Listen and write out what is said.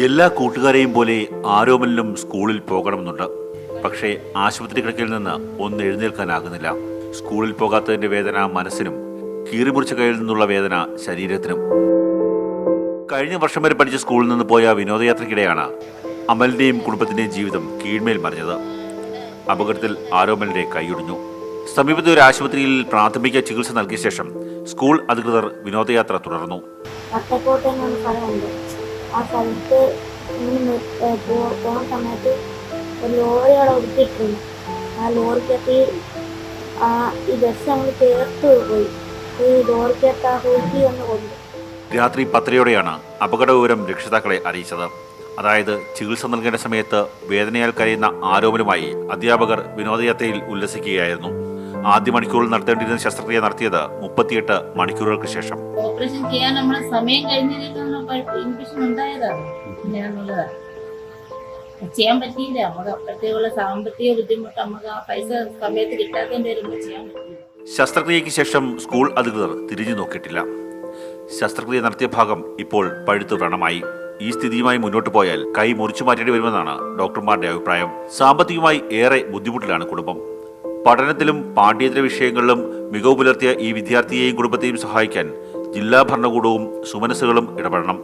എല്ലാ കൂട്ടുകാരെയും പോലെ ആരോമലിനും സ്കൂളിൽ പോകണമെന്നുണ്ട്. പക്ഷേ ആശുപത്രി കിടക്കയിൽ നിന്ന് ഒന്ന് എഴുന്നേൽക്കാനാകുന്നില്ല. സ്കൂളിൽ പോകാത്തതിന്റെ വേദന മനസ്സിനും, കീറിമുറിച്ച കയ്യിൽ നിന്നുള്ള വേദന ശരീരത്തിനും. കഴിഞ്ഞ വർഷം വരെ പഠിച്ച സ്കൂളിൽ നിന്ന് പോയ വിനോദയാത്രയ്ക്കിടെയാണ് അമലിന്റെയും കുടുംബത്തിന്റെയും ജീവിതം കീഴ്മേൽ മറിഞ്ഞത്. അപകടത്തിൽ ആരോമലിന്റെ കൈയൊടിഞ്ഞു. സമീപത്തെ ഒരു ആശുപത്രിയിൽ പ്രാഥമിക ചികിത്സ നൽകിയ ശേഷം സ്കൂൾ അധികൃതർ വിനോദയാത്ര തുടർന്നു. ആ സ്ഥലത്ത് പോകുന്ന സമയത്ത് ഒരു ലോറി അവിടെ ഒതുക്കിയിട്ടിരുന്നു. ആ ലോറിക്കകത്ത് ഈ ബസ് ഞങ്ങൾ ചേർത്ത് പോയി. ഈ ലോറിക്കകത്ത് ആ ഹോക്കി വന്ന് കൊണ്ടു. രാത്രി 10:30 അപകട വിവരം രക്ഷിതാക്കളെ അറിയിച്ചത്. അതായത് ചികിത്സ നൽകേണ്ട സമയത്ത് വേദനയാൽ കരയുന്ന ആരോമലുമായി അധ്യാപകർ വിനോദയാത്രയിൽ ഉല്ലസിക്കുകയായിരുന്നു. ആദ്യ മണിക്കൂറിൽ നടത്തേണ്ടിയിരുന്ന ശസ്ത്രക്രിയ നടത്തിയത് 38 മണിക്കൂറുകൾക്ക് ശേഷം. ഓപ്പറേഷൻ ചെയ്യാൻ നമ്മൾ സമയം കഴിഞ്ഞതിൽ ഇൻഫെക്ഷൻ ഉണ്ടായതാണ്. ചെയ്യാൻ പറ്റിയില്ല. നമുക്ക് അപ്പോഴത്തേക്കുള്ള സാമ്പത്തിക ബുദ്ധിമുട്ട്, നമുക്ക് ആ പൈസ സമയത്ത് കിട്ടാത്തതിന്റെ വരുമ്പോൾ ചെയ്യാൻ പറ്റില്ല. ശസ്ത്രക്രിയയ്ക്ക് ശേഷം സ്കൂൾ അധികൃതർ തിരിഞ്ഞു നോക്കിയിട്ടില്ല. ശസ്ത്രക്രിയ നടത്തിയ ഭാഗം ഇപ്പോൾ പഴുത്തു വ്രണമായി. ഈ സ്ഥിതിയുമായി മുന്നോട്ട് പോയാൽ കൈ മുറിച്ചു മാറ്റേണ്ടി വരുമെന്നാണ് ഡോക്ടർമാരുടെ അഭിപ്രായം. സാമ്പത്തികമായി ഏറെ ബുദ്ധിമുട്ടിലാണ് കുടുംബം. പഠനത്തിലും പാഠ്യേതര വിഷയങ്ങളിലും മികവ് പുലർത്തിയ ഈ വിദ്യാർത്ഥിയെയും കുടുംബത്തെയും സഹായിക്കാൻ ജില്ലാ ഭരണകൂടവും സുമനസ്സുകളും ഇടപെടണം.